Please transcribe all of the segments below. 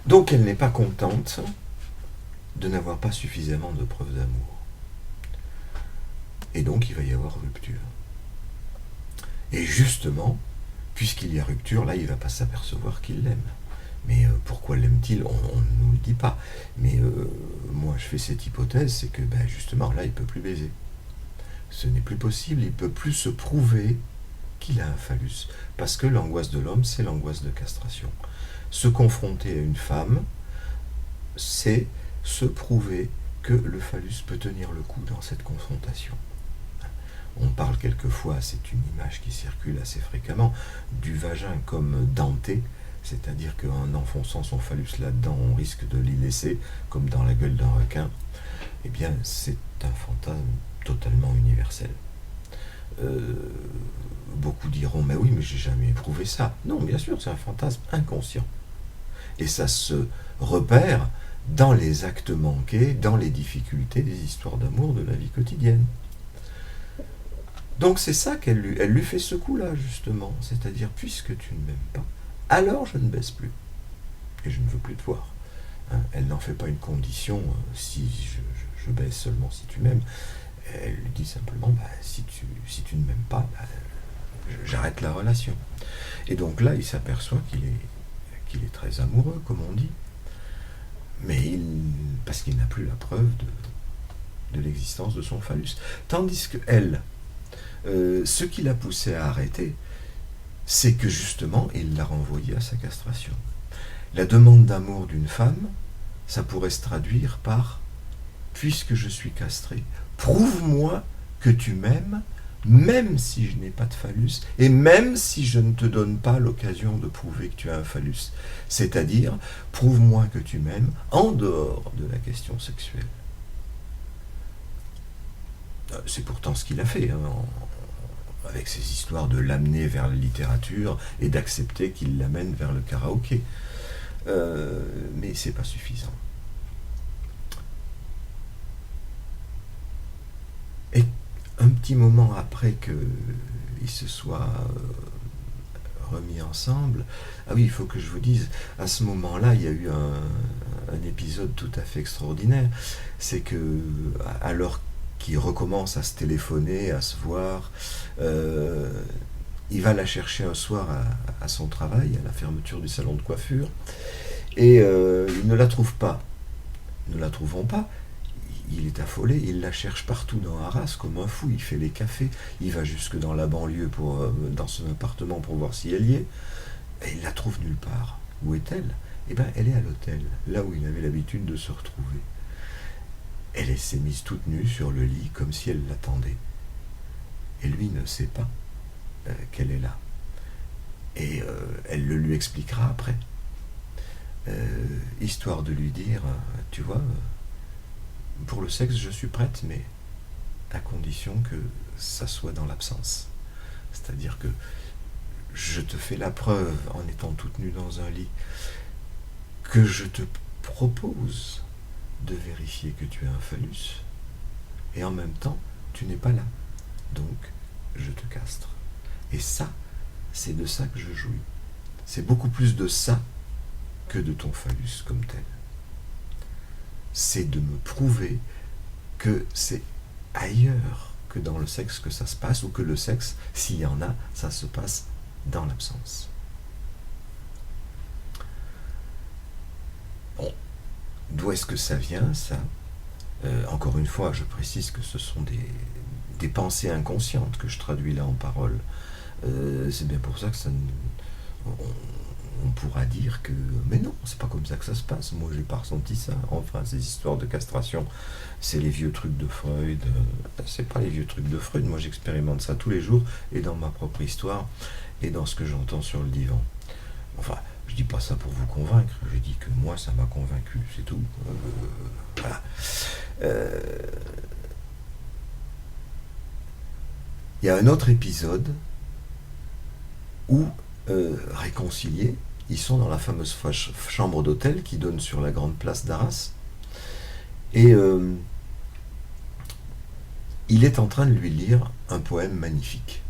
Donc elle n'est pas contente de n'avoir pas suffisamment de preuves d'amour. Et donc il va y avoir rupture. Et justement, puisqu'il y a rupture, là il ne va pas s'apercevoir qu'il l'aime. Mais pourquoi l'aime-t-il? On ne nous le dit pas. Mais moi je fais cette hypothèse, c'est que justement là il ne peut plus baiser. Ce n'est plus possible, il ne peut plus se prouver qu'il a un phallus. Parce que l'angoisse de l'homme, c'est l'angoisse de castration. Se confronter à une femme, c'est se prouver que le phallus peut tenir le coup dans cette confrontation. On parle quelquefois, c'est une image qui circule assez fréquemment, du vagin comme denté, c'est-à-dire qu'en enfonçant son phallus là-dedans, on risque de l'y laisser, comme dans la gueule d'un requin. Eh bien, c'est un fantasme totalement universel. Beaucoup diront, mais oui, mais j'ai jamais éprouvé ça. Non, bien sûr, c'est un fantasme inconscient. Et ça se repère dans les actes manqués, dans les difficultés des histoires d'amour de la vie quotidienne. Donc c'est ça qu'elle lui fait ce coup-là, justement. C'est-à-dire, puisque tu ne m'aimes pas, alors je ne baisse plus. Et je ne veux plus te voir. Hein, elle n'en fait pas une condition, si je baisse seulement si tu m'aimes. Elle lui dit simplement, si tu ne m'aimes pas, j'arrête la relation. Et donc là, il s'aperçoit qu'il est très amoureux, comme on dit. Mais parce qu'il n'a plus la preuve de l'existence de son phallus. Tandis que elle, ce qui l'a poussé à arrêter, c'est que justement, il l'a renvoyée à sa castration. La demande d'amour d'une femme, ça pourrait se traduire par « puisque je suis castré, prouve-moi que tu m'aimes, même si je n'ai pas de phallus, et même si je ne te donne pas l'occasion de prouver que tu as un phallus. C'est-à-dire, prouve-moi que tu m'aimes en dehors de la question sexuelle. » C'est pourtant ce qu'il a fait, avec ces histoires de l'amener vers la littérature et d'accepter qu'il l'amène vers le karaoké. Mais c'est pas suffisant. Et un petit moment après qu'ils se soient remis ensemble, ah oui, il faut que je vous dise, à ce moment-là, il y a eu un épisode tout à fait extraordinaire. C'est que, alors qu'ils recommencent à se téléphoner, à se voir, il va la chercher un soir à son travail, à la fermeture du salon de coiffure, et il ne la trouve pas. Ne la trouvant pas, il est affolé, il la cherche partout dans Arras comme un fou, il fait les cafés, il va jusque dans la banlieue, dans son appartement pour voir si elle y est, et il la trouve nulle part. Où est-elle? Eh bien, elle est à l'hôtel, là où il avait l'habitude de se retrouver. Elle s'est mise toute nue sur le lit, comme si elle l'attendait. Et lui ne sait pas qu'elle est là. Et elle le lui expliquera après. Histoire de lui dire, tu vois, pour le sexe je suis prête, mais à condition que ça soit dans l'absence. C'est-à-dire que je te fais la preuve en étant toute nue dans un lit que je te propose de vérifier que tu as un phallus, et en même temps tu n'es pas là, donc je te castre. Et ça, c'est de ça que je jouis. C'est beaucoup plus de ça que de ton phallus comme tel. C'est de me prouver que c'est ailleurs que dans le sexe que ça se passe, ou que le sexe, s'il y en a, ça se passe dans l'absence. Bon, d'où est-ce que ça vient, ça? Encore une fois, je précise que ce sont des pensées inconscientes que je traduis là en paroles. C'est bien pour ça que on pourra dire que mais non, c'est pas comme ça que ça se passe, moi j'ai pas ressenti ça. Enfin, ces histoires de castration, c'est les vieux trucs de Freud. C'est pas les vieux trucs de Freud, moi j'expérimente ça tous les jours, et dans ma propre histoire et dans ce que j'entends sur le divan. Enfin, je dis pas ça pour vous convaincre, je dis que moi ça m'a convaincu, c'est tout. Voilà. Il y a un autre épisode où, réconciliés, ils sont dans la fameuse chambre d'hôtel qui donne sur la grande place d'Arras, et il est en train de lui lire un poème magnifique.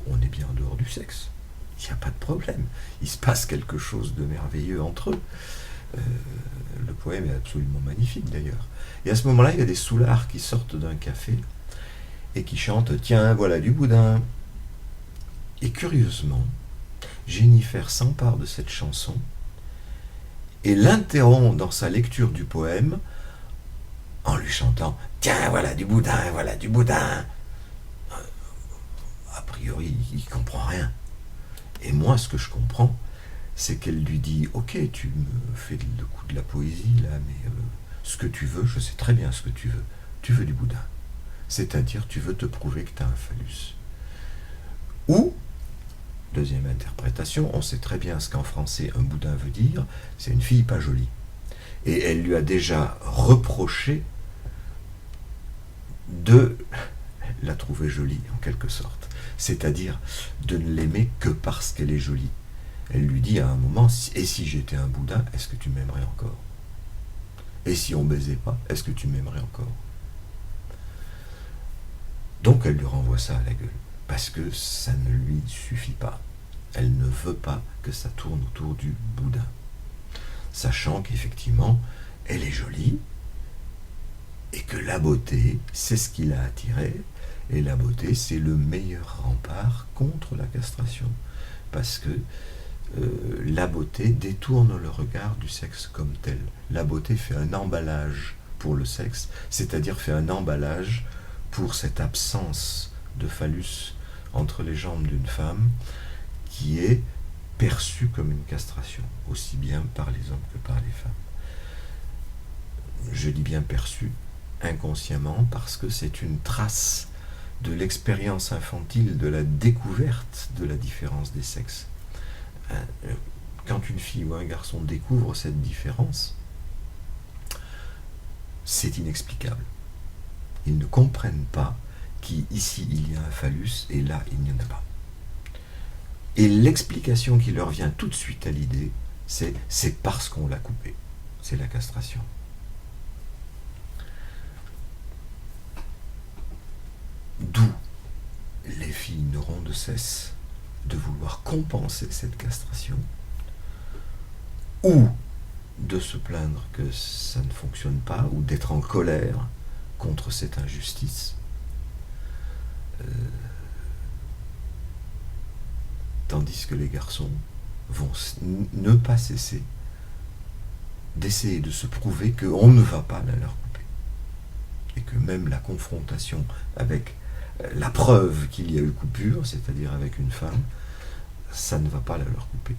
On est bien en dehors du sexe. il n'y a pas de problème. Il se passe quelque chose de merveilleux entre eux. Le poème est absolument magnifique d'ailleurs. Et à ce moment-là, il y a des soulards qui sortent d'un café et qui chantent « Tiens, voilà du boudin ». Et curieusement, Jennifer s'empare de cette chanson et l'interrompt dans sa lecture du poème en lui chantant « Tiens, voilà du boudin, voilà du boudin ». A priori, il ne comprend rien. Et moi, ce que je comprends, c'est qu'elle lui dit « Ok, tu me fais le coup de la poésie, là, mais ce que tu veux, je sais très bien ce que tu veux. Tu veux du boudin. C'est-à-dire, tu veux te prouver que tu as un phallus. » Ou, deuxième interprétation, on sait très bien ce qu'en français un boudin veut dire, c'est une fille pas jolie. Et elle lui a déjà reproché de la trouver jolie, en quelque sorte. C'est-à-dire de ne l'aimer que parce qu'elle est jolie. Elle lui dit à un moment, et si j'étais un boudin, est-ce que tu m'aimerais encore? Et si on baisait pas, est-ce que tu m'aimerais encore? Donc elle lui renvoie ça à la gueule, parce que ça ne lui suffit pas. Elle ne veut pas que ça tourne autour du boudin. Sachant qu'effectivement, elle est jolie, et que la beauté, c'est ce qui l'a attirée, et la beauté, c'est le meilleur rempart contre la castration. Parce que la beauté détourne le regard du sexe comme tel. La beauté fait un emballage pour le sexe, c'est-à-dire fait un emballage pour cette absence de phallus entre les jambes d'une femme qui est perçue comme une castration, aussi bien par les hommes que par les femmes. Je dis bien perçue, inconsciemment, parce que c'est une trace de l'expérience infantile, de la découverte de la différence des sexes. Quand une fille ou un garçon découvre cette différence, c'est inexplicable. Ils ne comprennent pas qu'ici il y a un phallus et là il n'y en a pas. Et l'explication qui leur vient tout de suite à l'idée, c'est parce qu'on l'a coupé. C'est la castration. D'où les filles n'auront de cesse de vouloir compenser cette castration ou de se plaindre que ça ne fonctionne pas ou d'être en colère contre cette injustice. Tandis que les garçons vont ne pas cesser d'essayer de se prouver qu'on ne va pas la leur couper. Et que même la confrontation avec la preuve qu'il y a eu coupure, c'est-à-dire avec une femme, ça ne va pas la leur couper.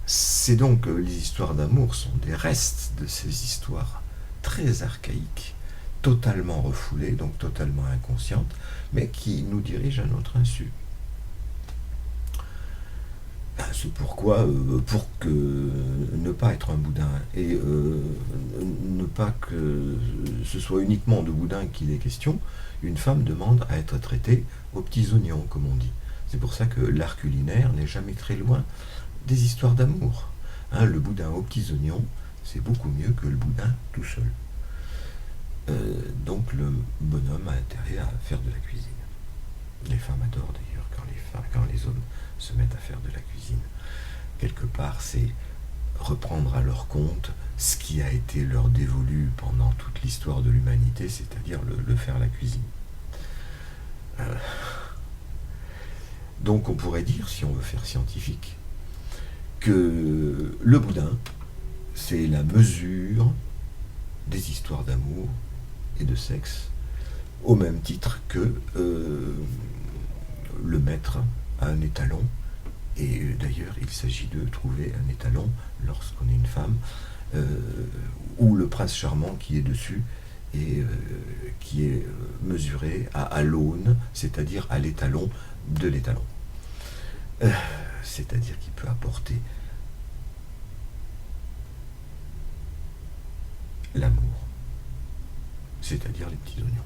C'est donc que les histoires d'amour sont des restes de ces histoires très archaïques, totalement refoulées, donc totalement inconscientes, mais qui nous dirigent à notre insu. C'est pourquoi, pour que ne pas être un boudin et ne pas que ce soit uniquement de boudin qu'il est question, une femme demande à être traitée aux petits oignons, comme on dit. C'est pour ça que l'art culinaire n'est jamais très loin des histoires d'amour. Le boudin aux petits oignons, c'est beaucoup mieux que le boudin tout seul. Donc le bonhomme a intérêt à faire de la cuisine. Les femmes adorent d'ailleurs quand les hommes se mettent à faire de la cuisine. Quelque part, c'est reprendre à leur compte ce qui a été leur dévolu pendant toute l'histoire de l'humanité, c'est-à-dire le faire la cuisine. Donc on pourrait dire, si on veut faire scientifique, que le boudin, c'est la mesure des histoires d'amour et de sexe, au même titre que le maître a un étalon. Et d'ailleurs, il s'agit de trouver un étalon lorsqu'on est une femme, ou le prince charmant qui est dessus, et qui est mesuré à l'aune, c'est-à-dire à l'étalon de l'étalon. C'est-à-dire qu'il peut apporter l'amour, c'est-à-dire les petits oignons.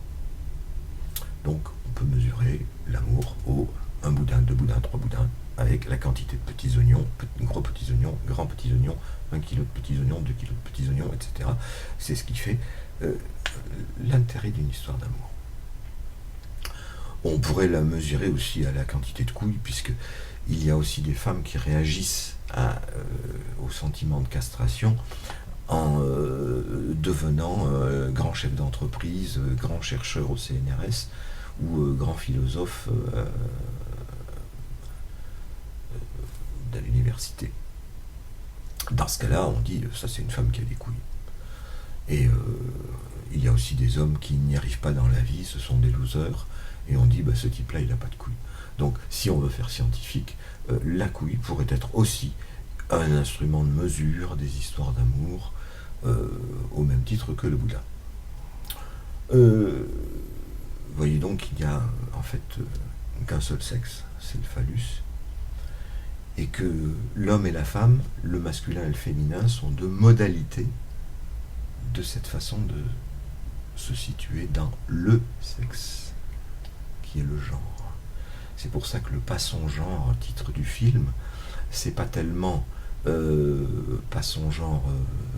Donc, on peut mesurer l'amour au 1 boudin, 2 boudins, 3 boudins, avec la quantité de petits oignons, gros petits oignons, grands petits oignons, 1 kilo de petits oignons, 2 kilos de petits oignons, etc. C'est ce qui fait l'intérêt d'une histoire d'amour. On pourrait la mesurer aussi à la quantité de couilles, puisque il y a aussi des femmes qui réagissent au sentiment de castration en devenant grand chef d'entreprise, grand chercheur au CNRS ou grand philosophe de l'université. Dans ce cas-là, on dit ça c'est une femme qui a des couilles. Et il y a aussi des hommes qui n'y arrivent pas dans la vie, ce sont des losers, et on dit ce type-là il n'a pas de couilles. Donc si on veut faire scientifique, la couille pourrait être aussi un instrument de mesure des histoires d'amour, au même titre que le Bouddha. Voyez donc qu'il n'y a en fait qu'un seul sexe, c'est le phallus, et que l'homme et la femme, le masculin et le féminin, sont deux modalités de cette façon de se situer dans le sexe, qui est le genre. C'est pour ça que le pas son genre, titre du film, c'est pas tellement pas son genre,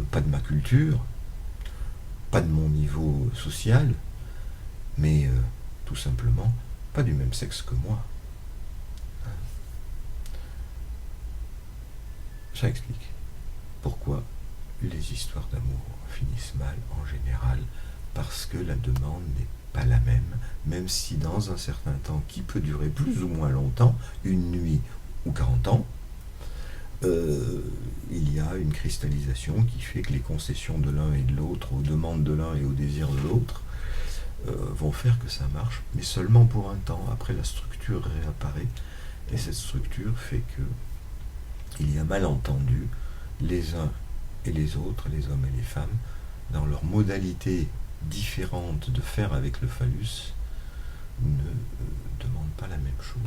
pas de ma culture, pas de mon niveau social, mais tout simplement pas du même sexe que moi. Ça explique pourquoi les histoires d'amour finissent mal en général, parce que la demande n'est pas la même si dans un certain temps qui peut durer plus ou moins longtemps, une nuit ou 40 ans, il y a une cristallisation qui fait que les concessions de l'un et de l'autre, aux demandes de l'un et aux désirs de l'autre, vont faire que ça marche, mais seulement pour un temps. Après, la structure réapparaît, et cette structure fait que il y a malentendu les uns et les autres, les hommes et les femmes, dans leurs modalités différentes de faire avec le phallus, ne demandent pas la même chose.